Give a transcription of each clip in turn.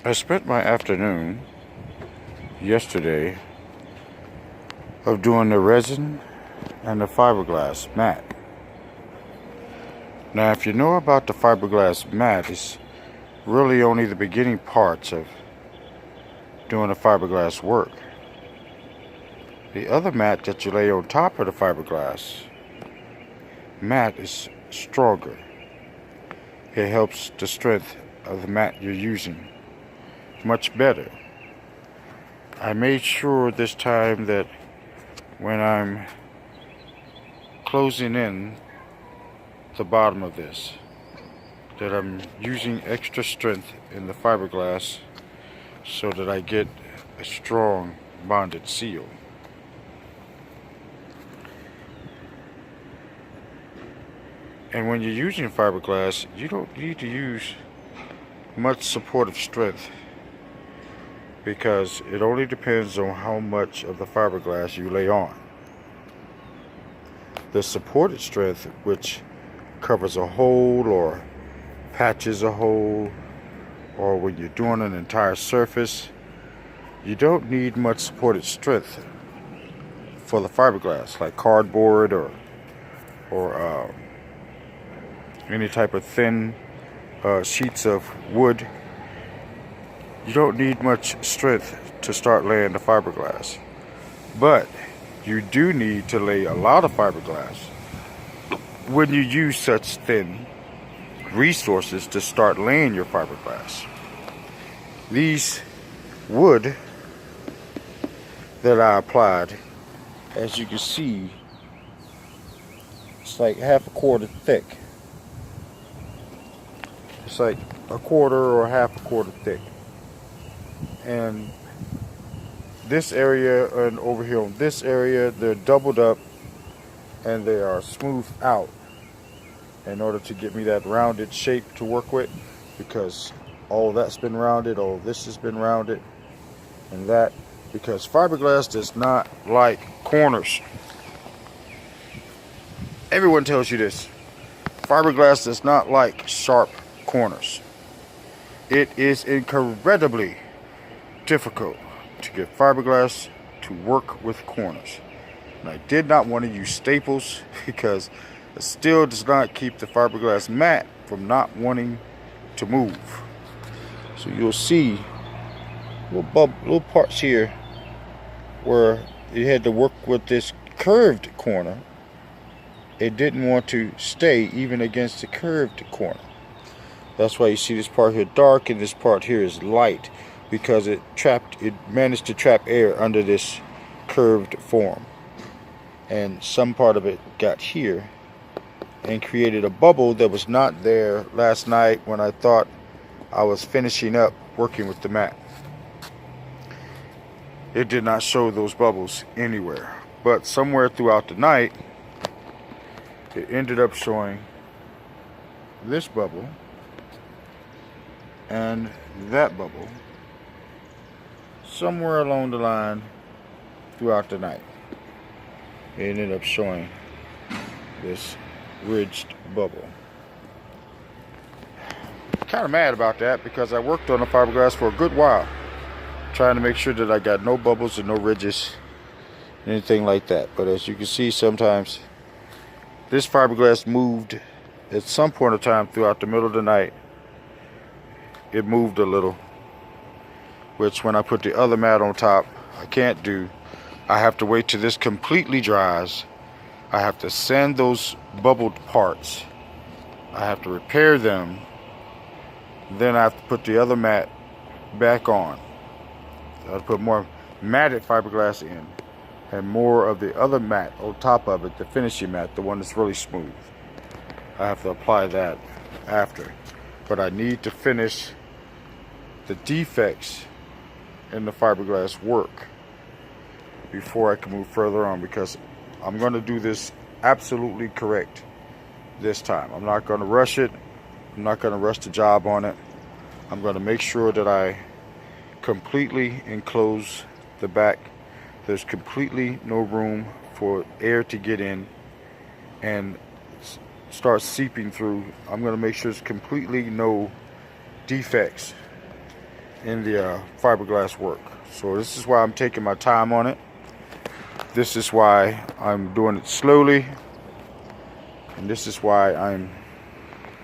I spent my afternoon yesterday of doing the resin and the fiberglass mat. Now, if you know about the fiberglass mat, it's really only the beginning parts of doing the fiberglass work. The other mat that you lay on top of the fiberglass mat is stronger. It helps the strength of the mat you're using much better. I made sure this time that when I'm closing in the bottom of this, that I'm using extra strength in the fiberglass so that I get a strong bonded seal. And when you're using fiberglass, you don't need to use much supportive strength, because it only depends on how much of the fiberglass you lay on. The supported strength, which covers a hole or patches a hole, or when you're doing an entire surface, you don't need much supported strength for the fiberglass, like cardboard or any type of thin sheets of wood. You don't need much strength to start laying the fiberglass, but you do need to lay a lot of fiberglass when you use such thin resources to start laying your fiberglass. These wood that I applied, as you can see, it's like half a quarter thick. It's like a quarter or half a quarter thick. And this area and over here on this area, they're doubled up and they are smoothed out in order to get me that rounded shape to work with, because all that's been rounded, all this has been rounded, and that because fiberglass does not like corners. Everyone tells you this. Fiberglass does not like sharp corners. It is incredibly difficult to get fiberglass to work with corners. And I did not want to use staples because it still does not keep the fiberglass mat from not wanting to move. So you'll see little parts here where it had to work with this curved corner. It didn't want to stay even against the curved corner. That's why you see this part here dark and this part here is light, because it managed to trap air under this curved form. And some part of it got here and created a bubble that was not there last night when I thought I was finishing up working with the mat. It did not show those bubbles anywhere, but somewhere throughout the night it ended up showing this bubble and that bubble somewhere along the line throughout the night. It ended up showing this ridged bubble. Kind of mad about that, because I worked on the fiberglass for a good while trying to make sure that I got no bubbles and no ridges, anything like that. But as you can see, sometimes this fiberglass moved at some point of time throughout the middle of the night. It moved a little, which when I put the other mat on top, I can't do. I have to wait till this completely dries. I have to sand those bubbled parts. I have to repair them. Then I have to put the other mat back on. I have to put more matted fiberglass in and more of the other mat on top of it, the finishing mat, the one that's really smooth. I have to apply that after. But I need to finish the defects in the fiberglass work before I can move further on, because I'm going to do this absolutely correct this time. I'm not going to rush it. I'm not going to rush the job on it. I'm going to make sure that I completely enclose the back. There's completely no room for air to get in and start seeping through. I'm going to make sure there's completely no defects in the fiberglass work. So this is why I'm taking my time on it. This is why I'm doing it slowly. And this is why I'm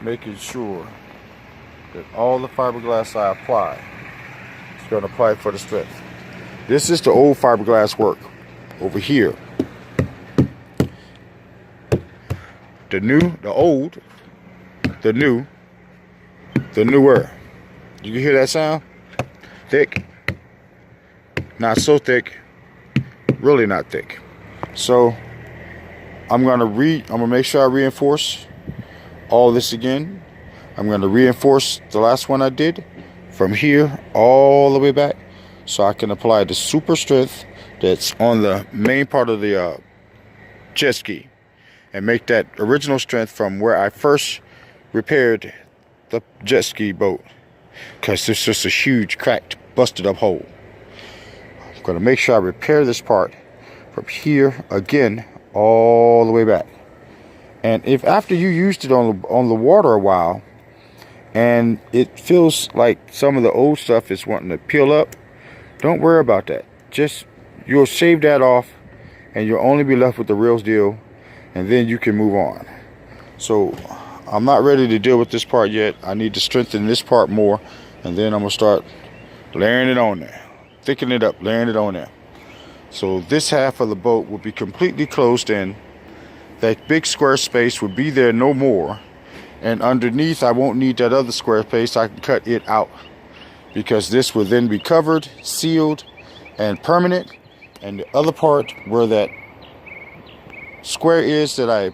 making sure that all the fiberglass I apply is going to apply for the strength. This is the old fiberglass work over here. The new, the old, the new, the newer. You can hear that sound? Thick. Not so thick. Really not thick. So I'm gonna make sure I reinforce all this again. I'm gonna reinforce the last one I did from here all the way back, so I can apply the super strength that's on the main part of the Jetski, and make that original strength from where I first repaired the Jetski boat, because there's just a huge cracked, busted up hole. I'm going to make sure I repair this part from here again all the way back. And if after you used it on the water a while and it feels like some of the old stuff is wanting to peel up, don't worry about that. Just, you'll shave that off and you'll only be left with the real deal, and then you can move on. So I'm not ready to deal with this part yet. I need to strengthen this part more, and then I'm gonna start layering it on there, thicken it up, layering it on there. So this half of the boat will be completely closed in. That big square space will be there no more, and underneath I won't need that other square space. I can cut it out, because this will then be covered, sealed, and permanent. And the other part where that square is that I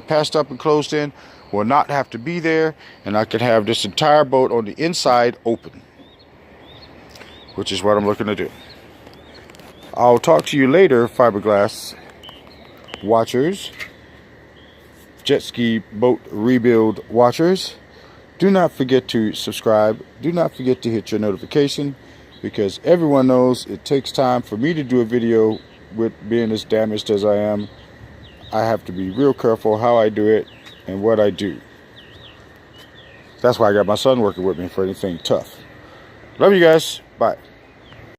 patched up and closed in will not have to be there, and I can have this entire boat on the inside open, which is what I'm looking to do. I'll talk to you later, fiberglass watchers, jet ski boat rebuild watchers. Do not forget to subscribe. Do not forget to hit your notification, because everyone knows it takes time for me to do a video with being as damaged as I am. I have to be real careful how I do it and what I do. That's why I got my son working with me for anything tough. Love you guys. Bye.